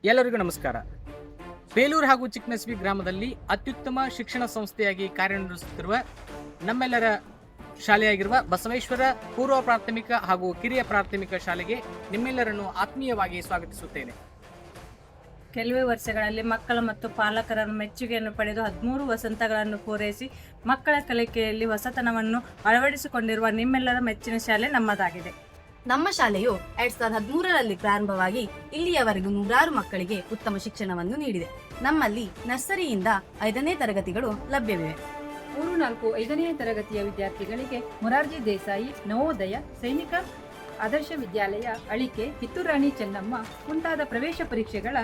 ಎಲ್ಲರಿಗೂ ನಮಸ್ಕಾರ. ಬೇಲೂರು ಹಾಗೂ ಚಿಕ್ಕನಸ್ಬಿ ಗ್ರಾಮದಲ್ಲಿ ಅತ್ಯುತ್ತಮ ಶಿಕ್ಷಣ ಸಂಸ್ಥೆಯಾಗಿ ಕಾರ್ಯನಿರ್ವಹಿಸುತ್ತಿರುವ ನಮ್ಮೆಲ್ಲರ ಶಾಲೆಯಾಗಿರುವ ಬಸವೇಶ್ವರ ಪೂರ್ವ ಪ್ರಾಥಮಿಕ ಹಾಗೂ ಕಿರಿಯ ಪ್ರಾಥಮಿಕ ಶಾಲೆಗೆ ನಿಮ್ಮೆಲ್ಲರನ್ನು ಆತ್ಮೀಯವಾಗಿ ಸ್ವಾಗತಿಸುತ್ತೇನೆ. ಕೆಲವೇ ವರ್ಷಗಳಲ್ಲಿ ಮಕ್ಕಳ ಮತ್ತು ಪಾಲಕರ ಮೆಚ್ಚುಗೆಯನ್ನು ಪಡೆದು 13 ವಸಂತಗಳನ್ನು ಪೂರೈಸಿ ಮಕ್ಕಳ ಕಲಿಕೆಯಲ್ಲಿ ಹೊಸತನವನ್ನು ಅಳವಡಿಸಿಕೊಂಡಿರುವ ನಿಮ್ಮೆಲ್ಲರ ಮೆಚ್ಚಿನ ಶಾಲೆ ನಮ್ಮದಾಗಿದೆ. ನಮ್ಮ ಶಾಲೆಯು 2013ರಲ್ಲಿ ಪ್ರಾರಂಭವಾಗಿ ಇಲ್ಲಿಯವರೆಗೂ 100 ಮಕ್ಕಳಿಗೆ ಉತ್ತಮ ಶಿಕ್ಷಣವನ್ನು ನೀಡಿದೆ. ನಮ್ಮಲ್ಲಿ ನರ್ಸರಿಯಿಂದ 5ನೇ ತರಗತಿಗಳು ಲಭ್ಯವಿವೆ. 3-4 5ನೇ ತರಗತಿಯ ವಿದ್ಯಾರ್ಥಿಗಳಿಗೆ ಮೊರಾರ್ಜಿ ದೇಸಾಯಿ, ನವೋದಯ, ಸೈನಿಕ ಆದರ್ಶ ವಿದ್ಯಾಲಯ, ಅಳಿಕೆ, ಕಿತ್ತೂರಾಣಿ ಚೆನ್ನಮ್ಮ ಮುಂತಾದ ಪ್ರವೇಶ ಪರೀಕ್ಷೆಗಳ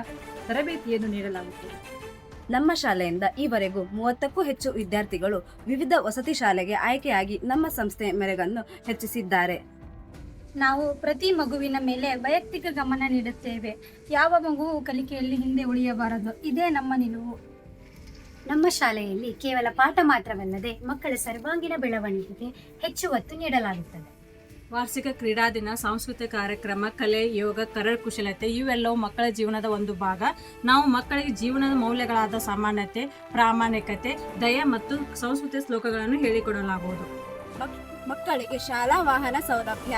ತರಬೇತಿಯನ್ನು ನೀಡಲಾಗುತ್ತದೆ. ನಮ್ಮ ಶಾಲೆಯಿಂದ ಈವರೆಗೂ 30ಕ್ಕೂ ಹೆಚ್ಚು ವಿದ್ಯಾರ್ಥಿಗಳು ವಿವಿಧ ವಸತಿ ಶಾಲೆಗೆ ಆಯ್ಕೆಯಾಗಿ ನಮ್ಮ ಸಂಸ್ಥೆ ಮೆರುಗನ್ನು ಹೆಚ್ಚಿಸಿದ್ದಾರೆ. ನಾವು ಪ್ರತಿ ಮಗುವಿನ ಮೇಲೆ ವೈಯಕ್ತಿಕ ಗಮನ ನೀಡುತ್ತೇವೆ. ಯಾವ ಮಗುವು ಕಲಿಕೆಯಲ್ಲಿ ಹಿಂದೆ ಉಳಿಯಬಾರದು, ಇದೇ ನಮ್ಮ ನಿಲುವು. ನಮ್ಮ ಶಾಲೆಯಲ್ಲಿ ಕೇವಲ ಪಾಠ ಮಾತ್ರವಲ್ಲದೆ ಮಕ್ಕಳ ಸರ್ವಾಂಗೀಣ ಬೆಳವಣಿಗೆಗೆ ಹೆಚ್ಚು ಒತ್ತು ನೀಡಲಾಗುತ್ತದೆ. ವಾರ್ಷಿಕ ಕ್ರೀಡಾ ದಿನ, ಸಾಂಸ್ಕೃತಿಕ ಕಾರ್ಯಕ್ರಮ, ಕಲೆ, ಯೋಗ, ಕರಕುಶಲತೆ ಇವೆಲ್ಲವೂ ಮಕ್ಕಳ ಜೀವನದ ಒಂದು ಭಾಗ. ನಾವು ಮಕ್ಕಳಿಗೆ ಜೀವನದ ಮೌಲ್ಯಗಳಾದ ಸಾಮಾನ್ಯತೆ, ಪ್ರಾಮಾಣಿಕತೆ, ದಯೆ ಮತ್ತು ಸಂಸ್ಕೃತಿ ಶ್ಲೋಕಗಳನ್ನು ಹೇಳಿಕೊಡಲಾಗುವುದು. ಮಕ್ಕಳಿಗೆ ಶಾಲಾ ವಾಹನ ಸೌಲಭ್ಯ.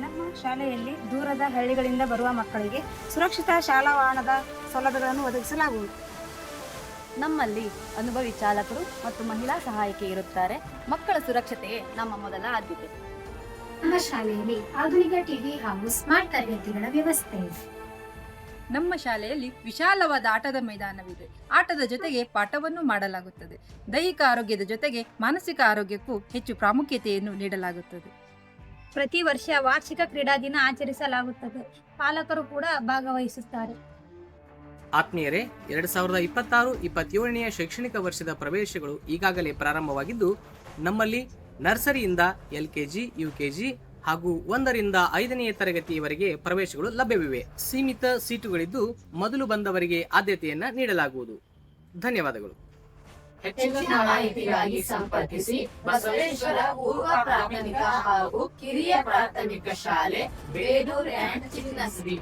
ನಮ್ಮ ಶಾಲೆಯಲ್ಲಿ ದೂರದ ಹಳ್ಳಿಗಳಿಂದ ಬರುವ ಮಕ್ಕಳಿಗೆ ಸುರಕ್ಷಿತ ಶಾಲಾ ವಾಹನದ ಸೌಲಭ್ಯಗಳನ್ನು ಒದಗಿಸಲಾಗುವುದು. ನಮ್ಮಲ್ಲಿ ಅನುಭವಿ ಚಾಲಕರು ಮತ್ತು ಮಹಿಳಾ ಸಹಾಯಕಿ ಇರುತ್ತಾರೆ. ಮಕ್ಕಳ ಸುರಕ್ಷತೆಯೇ ನಮ್ಮ ಮೊದಲ ಆದ್ಯತೆ. ನಮ್ಮ ಶಾಲೆಯಲ್ಲಿ ಆಧುನಿಕ ಟಿವಿ ಹಾಗೂ ಸ್ಮಾರ್ಟ್ ತರಗತಿಗಳ ವ್ಯವಸ್ಥೆ ಇದೆ. ನಮ್ಮ ಶಾಲೆಯಲ್ಲಿ ವಿಶಾಲವಾದ ಆಟದ ಮೈದಾನವಿದೆ. ಆಟದ ಜೊತೆಗೆ ಪಾಠವನ್ನು ಮಾಡಲಾಗುತ್ತದೆ. ದೈಹಿಕ ಆರೋಗ್ಯದ ಜೊತೆಗೆ ಮಾನಸಿಕ ಆರೋಗ್ಯಕ್ಕೂ ಹೆಚ್ಚು ಪ್ರಾಮುಖ್ಯತೆಯನ್ನು ನೀಡಲಾಗುತ್ತದೆ. ಪ್ರತಿ ವರ್ಷ ವಾರ್ಷಿಕ ಕ್ರೀಡಾ ದಿನ ಆಚರಿಸಲಾಗುತ್ತದೆ. ಪಾಲಕರು ಕೂಡ ಭಾಗವಹಿಸುತ್ತಾರೆ. ಆತ್ಮೀಯರೇ, 2026-27ನೇ ಶೈಕ್ಷಣಿಕ ವರ್ಷದ ಪ್ರವೇಶಗಳು ಈಗಾಗಲೇ ಪ್ರಾರಂಭವಾಗಿದ್ದು, ನಮ್ಮಲ್ಲಿ ನರ್ಸರಿಯಿಂದ LKG, UKG ಹಾಗೂ 1ರಿಂದ 5ನೇ ತರಗತಿಯವರೆಗೆ ಪ್ರವೇಶಗಳು ಲಭ್ಯವಿವೆ. ಸೀಮಿತ ಸೀಟುಗಳಿದ್ದು ಮೊದಲು ಬಂದವರಿಗೆ ಆದ್ಯತೆಯನ್ನ ನೀಡಲಾಗುವುದು. ಧನ್ಯವಾದಗಳು. ಹೆಚ್ಚಿನ ಮಾಹಿತಿಗಾಗಿ ಸಂಪರ್ಕಿಸಿ ಬಸವೇಶ್ವರ ಪೂರ್ವ ಪ್ರಾಥಮಿಕ ಹಾಗೂ ಕಿರಿಯ ಪ್ರಾಥಮಿಕ ಶಾಲೆ, ಬೇಲೂರು ಅಂಡ್ ಚಿಕ್ಕನಸ್ಬಿ.